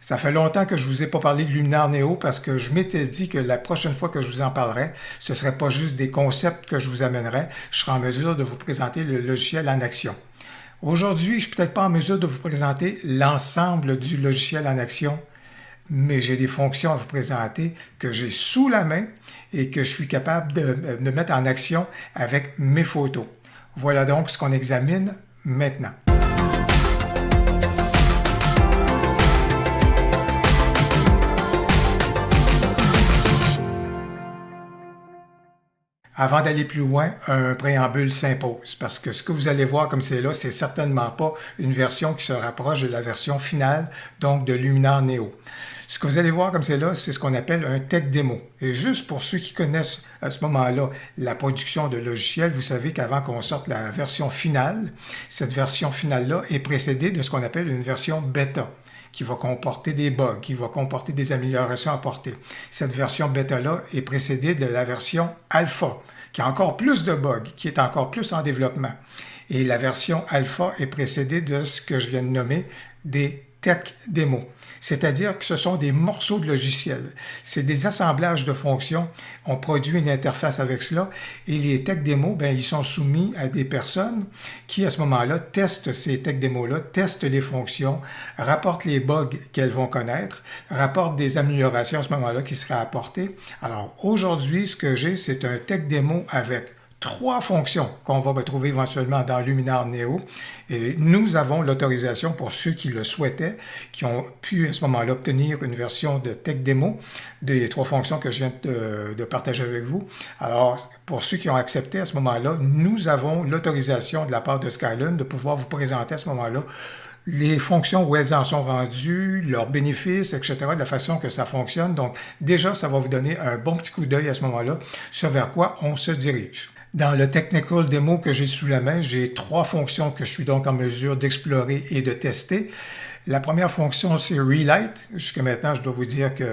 Ça fait longtemps que je vous ai pas parlé de Luminar Neo parce que je m'étais dit que la prochaine fois que je vous en parlerai, ce serait pas juste des concepts que je vous amènerais, je serai en mesure de vous présenter le logiciel en action. Aujourd'hui, je suis peut-être pas en mesure de vous présenter l'ensemble du logiciel en action, mais j'ai des fonctions à vous présenter que j'ai sous la main et que je suis capable de mettre en action avec mes photos. Voilà donc ce qu'on examine maintenant. Avant d'aller plus loin, un préambule s'impose parce que ce que vous allez voir comme c'est là, c'est certainement pas une version qui se rapproche de la version finale, donc de Luminar Neo. Ce que vous allez voir comme c'est là, c'est ce qu'on appelle un tech démo. Et juste pour ceux qui connaissent à ce moment-là la production de logiciels, vous savez qu'avant qu'on sorte la version finale, cette version finale-là est précédée de ce qu'on appelle une version bêta qui va comporter des bugs, qui va comporter des améliorations apportées. Cette version bêta-là est précédée de la version alpha, qui a encore plus de bugs, qui est encore plus en développement. Et la version alpha est précédée de ce que je viens de nommer des tech démos. C'est-à-dire que ce sont des morceaux de logiciel. C'est des assemblages de fonctions. On produit une interface avec cela. Et les tech démos, ben, ils sont soumis à des personnes qui, à ce moment-là, testent ces tech démos-là, testent les fonctions, rapportent les bugs qu'elles vont connaître, rapportent des améliorations à ce moment-là qui seraient apportées. Alors, aujourd'hui, ce que j'ai, c'est un tech démo avec 3 fonctions qu'on va retrouver éventuellement dans Luminar Neo. Et nous avons l'autorisation pour ceux qui le souhaitaient, qui ont pu à ce moment-là obtenir une version de Tech Démo des 3 fonctions que je viens de partager avec vous. Alors, pour ceux qui ont accepté à ce moment-là, nous avons l'autorisation de la part de Skylum de pouvoir vous présenter à ce moment-là les fonctions où elles en sont rendues, leurs bénéfices, etc., de la façon que ça fonctionne. Donc, déjà, ça va vous donner un bon petit coup d'œil à ce moment-là sur vers quoi on se dirige. Dans le Technical Demo que j'ai sous la main, j'ai 3 fonctions que je suis donc en mesure d'explorer et de tester. La première fonction, c'est Relight. Jusqu'à maintenant, je dois vous dire qu'il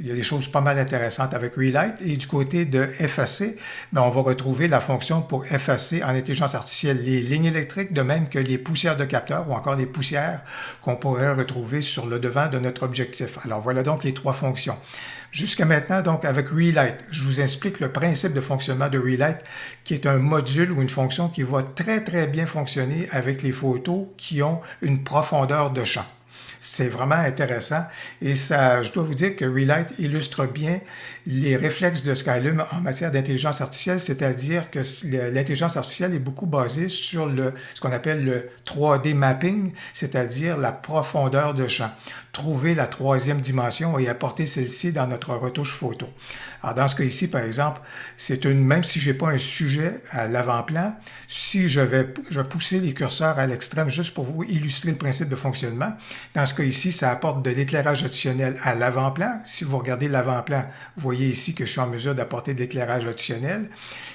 y a des choses pas mal intéressantes avec Relight. Et du côté de effacer, ben, on va retrouver la fonction pour effacer en intelligence artificielle les lignes électriques, de même que les poussières de capteurs ou encore les poussières qu'on pourrait retrouver sur le devant de notre objectif. Alors voilà donc les 3 fonctions. Jusqu'à maintenant, donc, avec Relight, je vous explique le principe de fonctionnement de Relight, qui est un module ou une fonction qui va très, très bien fonctionner avec les photos qui ont une profondeur de champ. C'est vraiment intéressant et ça, je dois vous dire que Relight illustre bien les réflexes de Skylum en matière d'intelligence artificielle, c'est-à-dire que l'intelligence artificielle est beaucoup basée sur ce qu'on appelle le 3D mapping, c'est-à-dire la profondeur de champ. Trouver la 3e dimension et apporter celle-ci dans notre retouche photo. Alors dans ce cas ici, par exemple, même si je n'ai pas un sujet à l'avant-plan, si je vais pousser les curseurs à l'extrême juste pour vous illustrer le principe de fonctionnement, dans ce cas ici, ça apporte de l'éclairage additionnel à l'avant-plan. Si vous regardez l'avant-plan, vous voyez ici que je suis en mesure d'apporter de l'éclairage additionnel.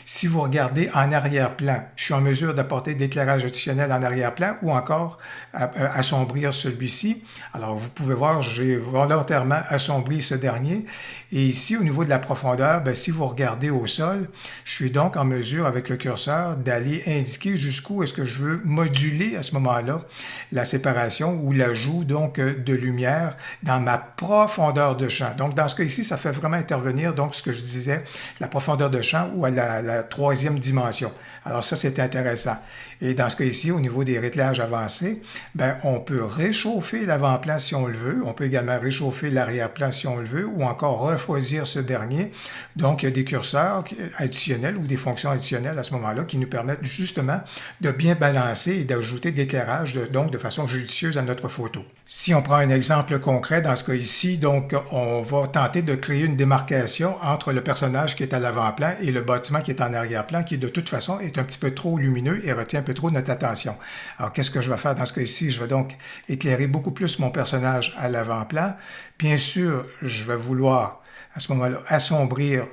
Si vous regardez en arrière-plan, je suis en mesure d'apporter de l'éclairage additionnel en arrière-plan ou encore assombrir celui-ci. Alors vous pouvez voir, j'ai volontairement assombri ce dernier. Et ici, au niveau de la profondeur, bien, si vous regardez au sol, je suis donc en mesure, avec le curseur, d'aller indiquer jusqu'où est-ce que je veux moduler à ce moment-là la séparation ou l'ajout donc de lumière dans ma profondeur de champ. Donc, dans ce cas ici, ça fait vraiment intervenir donc ce que je disais, la profondeur de champ ou à la 3e dimension. Alors ça, c'est intéressant. Et dans ce cas ici, au niveau des réglages avancés, ben, on peut réchauffer l'avant-plan si on le veut. On peut également réchauffer l'arrière-plan si on le veut ou encore refroidir ce dernier. Donc, il y a des curseurs additionnels ou des fonctions additionnelles à ce moment-là qui nous permettent justement de bien balancer et d'ajouter de l'éclairage donc de façon judicieuse à notre photo. Si on prend un exemple concret dans ce cas ici, donc on va tenter de créer une démarcation entre le personnage qui est à l'avant-plan et le bâtiment qui est en arrière-plan qui de toute façon est un petit peu trop lumineux et retient un peu trop notre attention. Alors qu'est-ce que je vais faire dans ce cas ici? Je vais donc éclairer beaucoup plus mon personnage à l'avant-plan. Bien sûr, je vais vouloir à ce moment-là assombrir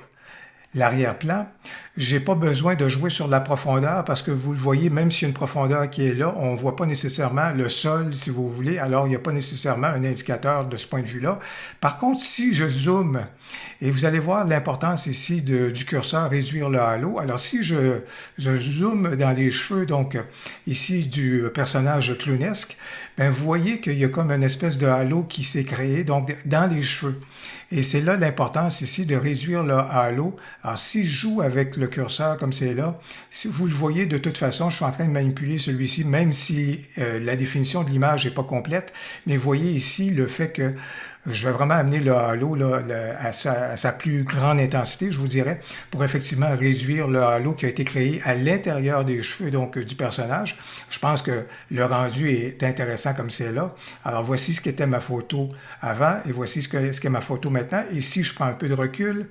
l'arrière-plan. j'ai pas besoin de jouer sur la profondeur parce que vous le voyez, même s'il y a une profondeur qui est là, on voit pas nécessairement le sol, si vous voulez, alors il n'y a pas nécessairement un indicateur de ce point de vue-là. Par contre, si je zoome, et vous allez voir l'importance ici du curseur réduire le halo. Alors si je zoome dans les cheveux, donc ici du personnage clownesque, ben vous voyez qu'il y a comme une espèce de halo qui s'est créé donc dans les cheveux. Et c'est là l'importance ici de réduire le halo. Alors, si je joue avec le curseur comme c'est là, si vous le voyez de toute façon, je suis en train de manipuler celui-ci, même si la définition de l'image n'est pas complète. Mais vous voyez ici le fait que je vais vraiment amener le halo là, à sa plus grande intensité, je vous dirais, pour effectivement réduire le halo qui a été créé à l'intérieur des cheveux donc du personnage. Je pense que le rendu est intéressant comme c'est là. Alors voici ce qu'était ma photo avant et voici ce qu'est ma photo maintenant. Ici, je prends un peu de recul.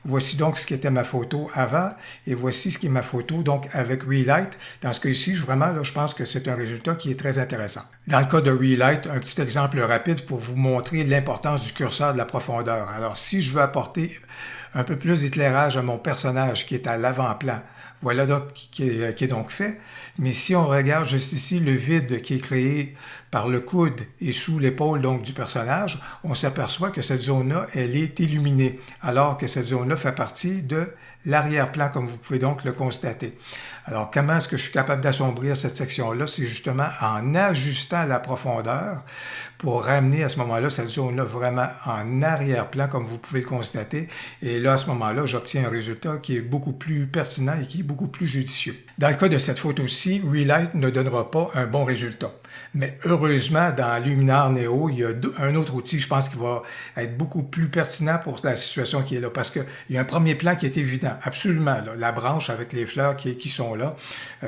Voici donc ce qui était ma photo avant et voici ce qui est ma photo donc avec Relight. Dans ce cas-ci, vraiment, là, je pense que c'est un résultat qui est très intéressant. Dans le cas de Relight, un petit exemple rapide pour vous montrer l'importance du curseur de la profondeur. Alors, si je veux apporter un peu plus d'éclairage à mon personnage qui est à l'avant-plan, voilà donc qui est donc fait. Mais si on regarde juste ici le vide qui est créé par le coude et sous l'épaule donc du personnage, on s'aperçoit que cette zone-là, elle est illuminée, alors que cette zone-là fait partie de l'arrière-plan, comme vous pouvez donc le constater. Alors, comment est-ce que je suis capable d'assombrir cette section-là? C'est justement en ajustant la profondeur pour ramener à ce moment-là cette zone-là vraiment en arrière-plan, comme vous pouvez le constater. Et là, à ce moment-là, j'obtiens un résultat qui est beaucoup plus pertinent et qui est beaucoup plus judicieux. Dans le cas de cette photo-ci, Relight ne donnera pas un bon résultat. Mais heureusement, dans Luminar Neo, il y a un autre outil, je pense, qui va être beaucoup plus pertinent pour la situation qui est là. Parce qu'il y a un premier plan qui est évident, absolument. Là, la branche avec les fleurs qui sont là,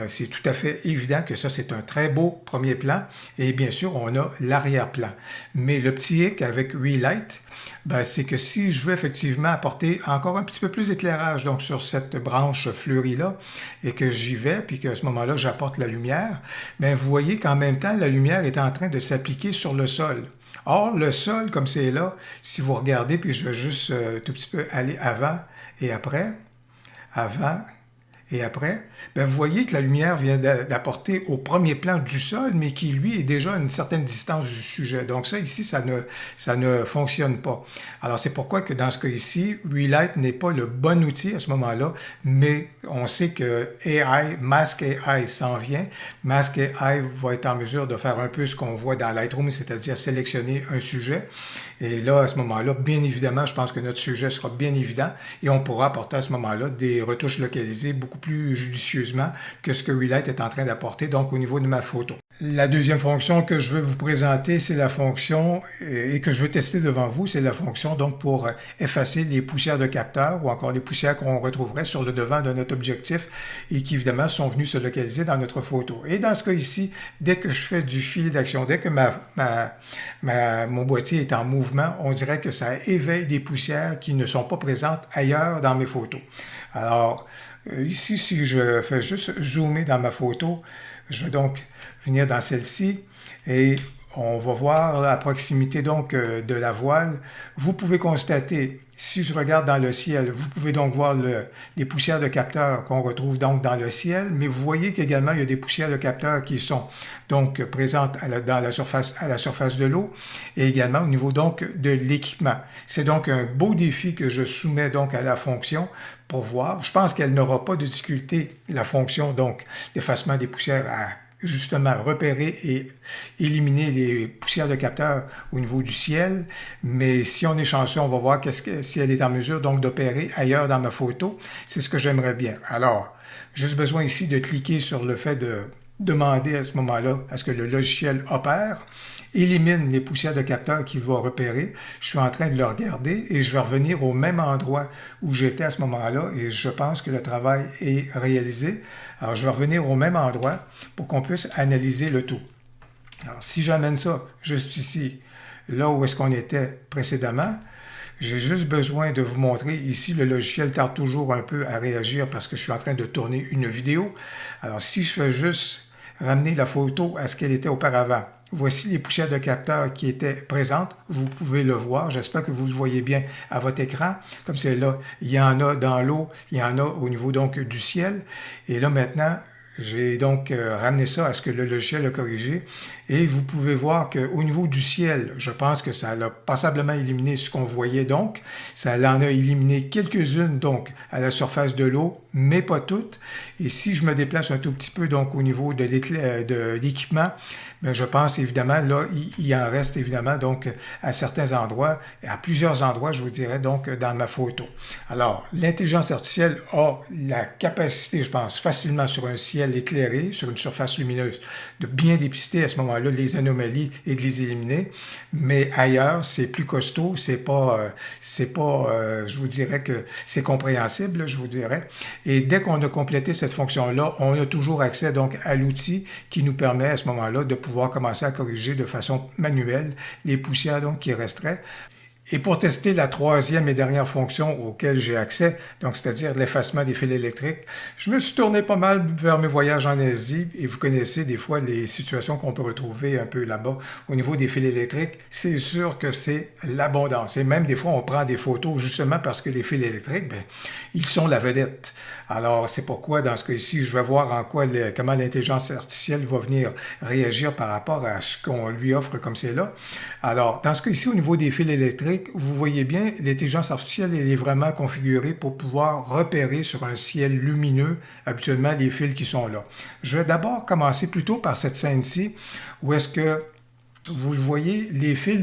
c'est tout à fait évident que ça, c'est un très beau premier plan. Et bien sûr, on a l'arrière-plan. Mais le petit hic avec Relight, ben, c'est que si je veux effectivement apporter encore un petit peu plus d'éclairage donc sur cette branche fleurie-là et que j'y vais, puis qu'à ce moment-là, j'apporte la lumière, bien, vous voyez qu'en même temps, la lumière est en train de s'appliquer sur le sol. Or, le sol, comme c'est là, si vous regardez, puis je vais juste tout petit peu aller avant et après, bien, vous voyez que la lumière vient d'apporter au premier plan du sol, mais qui, lui, est déjà à une certaine distance du sujet. Donc ça, ici, ça ne fonctionne pas. Alors, c'est pourquoi que dans ce cas ici, Relight n'est pas le bon outil à ce moment-là, mais on sait que Mask AI s'en vient. Mask AI va être en mesure de faire un peu ce qu'on voit dans Lightroom, c'est-à-dire sélectionner un sujet. Et là, à ce moment-là, bien évidemment, je pense que notre sujet sera bien évident et on pourra apporter à ce moment-là des retouches localisées beaucoup plus judicieusement que ce que Relight est en train d'apporter, donc au niveau de ma photo. La deuxième fonction que je veux vous présenter, c'est la fonction, et que je veux tester devant vous, c'est la fonction donc pour effacer les poussières de capteur ou encore les poussières qu'on retrouverait sur le devant de notre objectif et qui évidemment sont venues se localiser dans notre photo. Et dans ce cas ici, dès que je fais du filet d'action, dès que mon boîtier est en mouvement, on dirait que ça éveille des poussières qui ne sont pas présentes ailleurs dans mes photos. Alors, ici, si je fais juste zoomer dans ma photo, je vais donc venir dans celle-ci et on va voir à proximité donc de la voile. Vous pouvez constater, si je regarde dans le ciel, vous pouvez donc voir les poussières de capteurs qu'on retrouve donc dans le ciel, mais vous voyez qu'également il y a des poussières de capteurs qui sont donc présentes à la surface de l'eau et également au niveau donc de l'équipement. C'est donc un beau défi que je soumets donc à la fonction pour voir. Je pense qu'elle n'aura pas de difficulté, la fonction donc d'effacement des poussières à justement repérer et éliminer les poussières de capteurs au niveau du ciel. Mais si on est chanceux, on va voir si elle est en mesure donc d'opérer ailleurs dans ma photo. C'est ce que j'aimerais bien. Alors, juste besoin ici de cliquer sur le fait de demander à ce moment-là à ce que le logiciel opère, élimine les poussières de capteurs qu'il va repérer. Je suis en train de le regarder et je vais revenir au même endroit où j'étais à ce moment-là et je pense que le travail est réalisé. Alors, je vais revenir au même endroit pour qu'on puisse analyser le tout. Alors, si j'amène ça juste ici, là où est-ce qu'on était précédemment, j'ai juste besoin de vous montrer. Ici, le logiciel tarde toujours un peu à réagir parce que je suis en train de tourner une vidéo. Alors, si je fais juste ramener la photo à ce qu'elle était auparavant, Voici les poussières de capteurs qui étaient présentes. Vous pouvez le voir. J'espère que vous le voyez bien à votre écran. Comme c'est là, il y en a dans l'eau, il y en a au niveau donc du ciel. Et là maintenant, j'ai donc ramené ça à ce que le logiciel a corrigé. Et vous pouvez voir qu'au niveau du ciel, je pense que ça a passablement éliminé ce qu'on voyait donc. Ça en a éliminé quelques-unes donc à la surface de l'eau, mais pas toutes. Et si je me déplace un tout petit peu donc au niveau de l'équipement, bien, je pense évidemment, là, il en reste évidemment donc à certains endroits, à plusieurs endroits, je vous dirais donc dans ma photo. Alors, l'intelligence artificielle a la capacité, je pense, facilement sur un ciel éclairé, sur une surface lumineuse, de bien dépister à ce moment-là les anomalies et de les éliminer. Mais ailleurs, c'est plus costaud, c'est pas, je vous dirais que c'est compréhensible, je vous dirais. Et dès qu'on a complété cette fonction-là, on a toujours accès donc à l'outil qui nous permet à ce moment-là de pouvoir commencer à corriger de façon manuelle les poussières donc qui resteraient. Et pour tester la troisième et dernière fonction auquel j'ai accès, donc c'est-à-dire l'effacement des fils électriques, je me suis tourné pas mal vers mes voyages en Asie et vous connaissez des fois les situations qu'on peut retrouver un peu là-bas au niveau des fils électriques. C'est sûr que c'est l'abondance. Et même des fois, on prend des photos justement parce que les fils électriques, bien, ils sont la vedette. Alors, c'est pourquoi, dans ce cas-ci, je vais voir en quoi comment l'intelligence artificielle va venir réagir par rapport à ce qu'on lui offre comme c'est là. Alors, dans ce cas-ci, au niveau des fils électriques, vous voyez bien, l'intelligence artificielle, elle est vraiment configurée pour pouvoir repérer sur un ciel lumineux, habituellement, les fils qui sont là. Je vais d'abord commencer plutôt par cette scène-ci, où est-ce que vous le voyez, les fils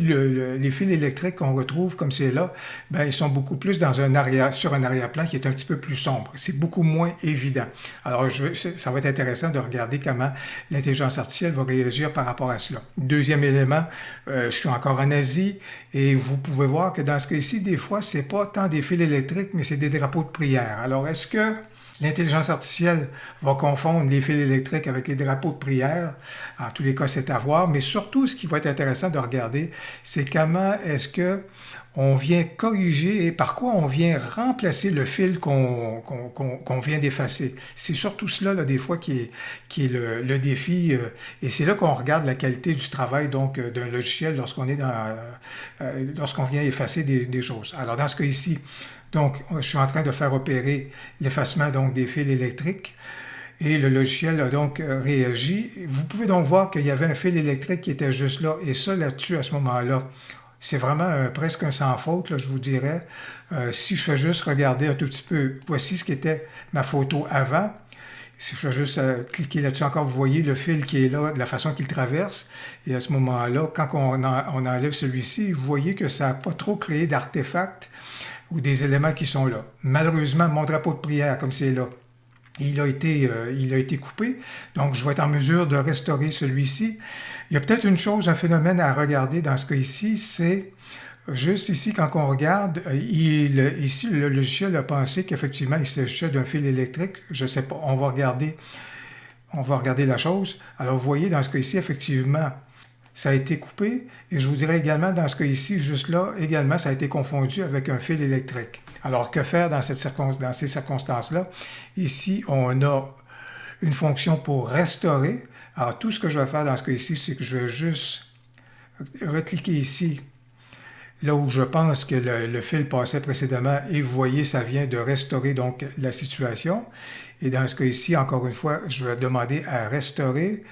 électriques qu'on retrouve comme c'est là, ben, ils sont beaucoup plus sur un arrière-plan qui est un petit peu plus sombre. C'est beaucoup moins évident. Alors, ça va être intéressant de regarder comment l'intelligence artificielle va réagir par rapport à cela. Deuxième élément, je suis encore en Asie et vous pouvez voir que dans ce cas-ci, des fois, c'est pas tant des fils électriques, mais c'est des drapeaux de prière. Alors, est-ce que l'intelligence artificielle va confondre les fils électriques avec les drapeaux de prière? En tous les cas, c'est à voir. Mais surtout, ce qui va être intéressant de regarder, c'est comment est-ce que on vient corriger et par quoi on vient remplacer le fil qu'on vient d'effacer. C'est surtout cela, là, des fois, qui est le défi. Et c'est là qu'on regarde la qualité du travail donc d'un logiciel lorsqu'on vient effacer des choses. Alors, dans ce cas ici, donc, je suis en train de faire opérer l'effacement donc des fils électriques et le logiciel a donc réagi. Vous pouvez donc voir qu'il y avait un fil électrique qui était juste là et ça là-dessus à ce moment-là, c'est vraiment presque un sans faute, là, je vous dirais. Si je fais juste regarder un tout petit peu, voici ce qui était ma photo avant. Si je fais juste cliquer là-dessus encore, vous voyez le fil qui est là, de la façon qu'il traverse. Et à ce moment-là, quand on enlève celui-ci, vous voyez que ça n'a pas trop créé d'artefacts ou des éléments qui sont là. Malheureusement, mon drapeau de prière, comme c'est là, il a été coupé. Donc, je vais être en mesure de restaurer celui-ci. Il y a peut-être une chose, un phénomène à regarder dans ce cas ici, c'est juste ici, quand on regarde, ici, le logiciel a pensé qu'effectivement, il s'agissait d'un fil électrique. Je ne sais pas, on va regarder la chose. Alors, vous voyez, dans ce cas ici, effectivement, ça a été coupé. Et je vous dirais également, dans ce cas ici, juste là, également, ça a été confondu avec un fil électrique. Alors, que faire dans ces circonstances-là? Ici, on a une fonction pour restaurer. Alors, tout ce que je vais faire dans ce cas ici, c'est que je vais juste recliquer ici, là où je pense que le fil passait précédemment, et vous voyez, ça vient de restaurer donc la situation. Et dans ce cas ici, encore une fois, je vais demander à restaurer,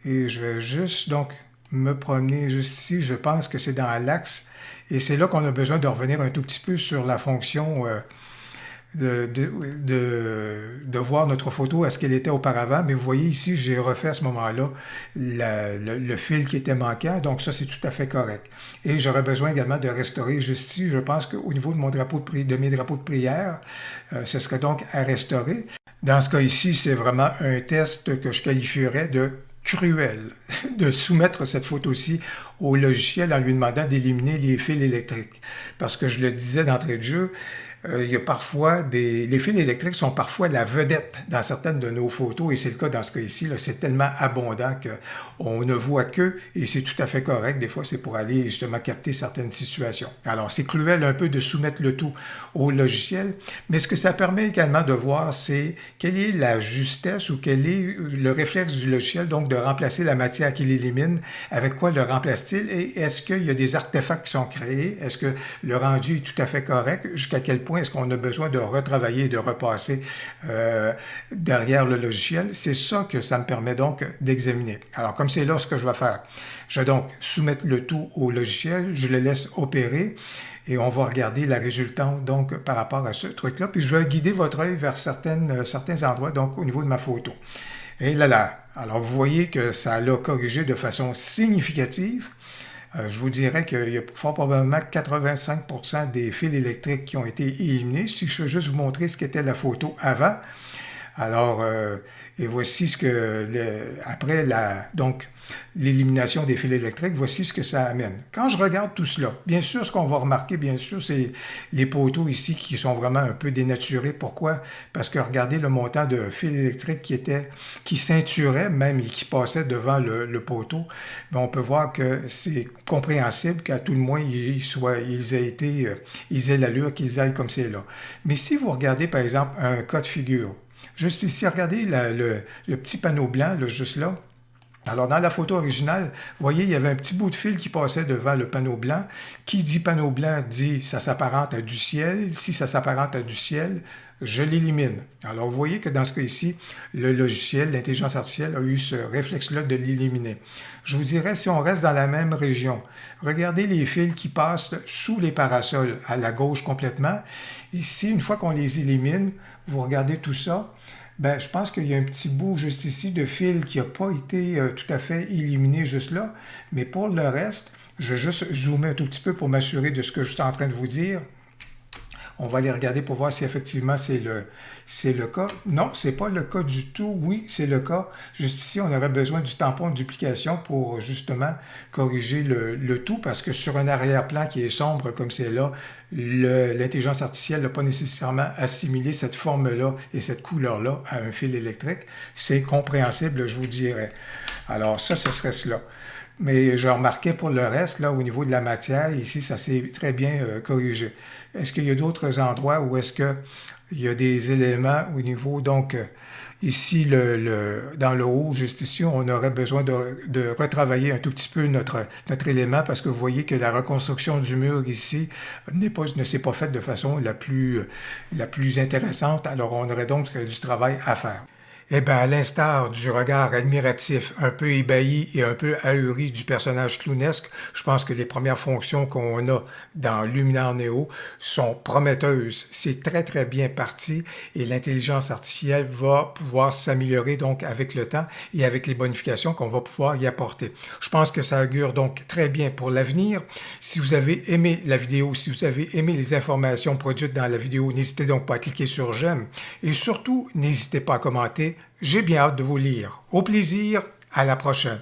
et je vais juste donc me promener juste ici. Je pense que c'est dans l'axe, et c'est là qu'on a besoin de revenir un tout petit peu sur la fonction de voir notre photo à ce qu'elle était auparavant. Mais vous voyez ici, j'ai refait à ce moment-là le fil qui était manquant. Donc ça, c'est tout à fait correct. Et j'aurais besoin également de restaurer juste ici. Je pense qu'au niveau de mes drapeaux de prière, ce serait donc à restaurer. Dans ce cas ici, c'est vraiment un test que je qualifierais de cruel de soumettre cette photo-ci au logiciel en lui demandant d'éliminer les fils électriques. Parce que je le disais d'entrée de jeu, il y a parfois les fils électriques sont parfois la vedette dans certaines de nos photos, et c'est le cas dans ce cas ici. C'est tellement abondant qu'on ne voit que, et c'est tout à fait correct. Des fois, c'est pour aller justement capter certaines situations. Alors, c'est cruel un peu de soumettre le tout au logiciel, mais ce que ça permet également de voir, c'est quelle est la justesse ou quel est le réflexe du logiciel, donc de remplacer la matière qu'il élimine, avec quoi le remplace-t-il, et est-ce qu'il y a des artefacts qui sont créés, est-ce que le rendu est tout à fait correct, jusqu'à quel point est-ce qu'on a besoin de retravailler et de repasser derrière le logiciel. C'est ça que ça me permet donc d'examiner. Alors, comme c'est là ce que je vais faire, je vais donc soumettre le tout au logiciel, je le laisse opérer, et on va regarder la résultante donc par rapport à ce truc-là. Puis je vais guider votre œil vers certains endroits, donc au niveau de ma photo. Et là, alors vous voyez que ça l'a corrigé de façon significative. Je vous dirais qu'il y a fort probablement 85% des fils électriques qui ont été éliminés. Si je veux juste vous montrer ce qu'était la photo avant. Alors, et voici ce que, après l'élimination des fils électriques, voici ce que ça amène. Quand je regarde tout cela, bien sûr, ce qu'on va remarquer, bien sûr, c'est les poteaux ici qui sont vraiment un peu dénaturés. Pourquoi? Parce que regardez le montant de fils électriques qui ceinturaient même et qui passaient devant le poteau. Bien, on peut voir que c'est compréhensible qu'à tout le moins, ils aient l'allure qu'ils aillent comme c'est là. Mais si vous regardez, par exemple, un cas de figure, juste ici, regardez le petit panneau blanc, là, juste là. Alors, dans la photo originale, vous voyez, il y avait un petit bout de fil qui passait devant le panneau blanc. Qui dit panneau blanc dit ça s'apparente à du ciel. Si ça s'apparente à du ciel, je l'élimine. Alors, vous voyez que dans ce cas ici, le logiciel, l'intelligence artificielle, a eu ce réflexe-là de l'éliminer. Je vous dirais, si on reste dans la même région, regardez les fils qui passent sous les parasols, à la gauche complètement. Ici, une fois qu'on les élimine, vous regardez tout ça, ben, je pense qu'il y a un petit bout juste ici de fil qui n'a pas été tout à fait éliminé juste là. Mais pour le reste, je vais juste zoomer un tout petit peu pour m'assurer de ce que je suis en train de vous dire. On va aller regarder pour voir si effectivement c'est le cas. Non, c'est pas le cas du tout. Oui, c'est le cas. Juste ici, on aurait besoin du tampon de duplication pour justement corriger le tout, parce que sur un arrière-plan qui est sombre comme c'est là, l'intelligence artificielle n'a pas nécessairement assimilé cette forme-là et cette couleur-là à un fil électrique. C'est compréhensible, je vous dirais. Alors ça, ce serait cela. Mais je remarquais pour le reste, là, au niveau de la matière, ici, ça s'est très bien corrigé. Est-ce qu'il y a d'autres endroits où est-ce qu'il y a des éléments au niveau, donc, ici, dans le haut, juste ici, on aurait besoin de retravailler un tout petit peu notre élément, parce que vous voyez que la reconstruction du mur ici ne s'est pas faite de façon la plus intéressante. Alors, on aurait donc du travail à faire. Eh bien, à l'instar du regard admiratif, un peu ébahi et un peu ahuri du personnage clownesque, je pense que les premières fonctions qu'on a dans Luminar Neo sont prometteuses. C'est très, très bien parti et l'intelligence artificielle va pouvoir s'améliorer donc avec le temps et avec les bonifications qu'on va pouvoir y apporter. Je pense que ça augure donc très bien pour l'avenir. Si vous avez aimé la vidéo, si vous avez aimé les informations produites dans la vidéo, n'hésitez donc pas à cliquer sur j'aime et surtout, n'hésitez pas à commenter. J'ai bien hâte de vous lire. Au plaisir, à la prochaine.